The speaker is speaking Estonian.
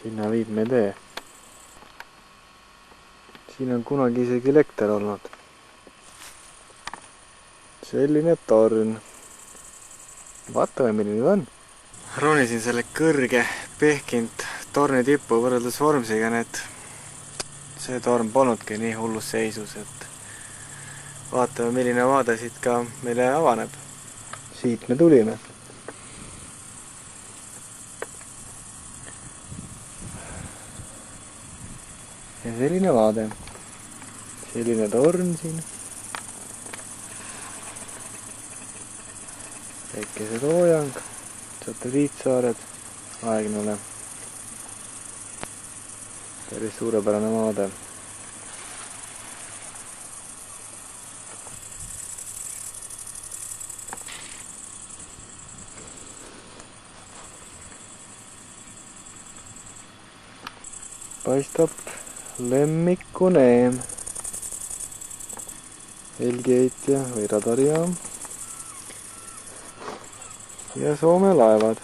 Sinna viib me tee. Siin on kunagi isegi elekter olnud. Selline torn. Vaatame, milline ta on. Ronisin selle kõrge pehkinud torni tippu võrreldes Vormsiga, need see torn polnudki nii hullus seisus, et vaatame, milline vaade siit ka meile avaneb. Siit me tulime. Ja selline vaade. Selline torn siin. Päikesesoojang, satelliitsaared, Aegnale. Päris suurepärane vaade. Paistab Lemmiku-Neem, helgiheitja või radarijaam ja Soome laevad.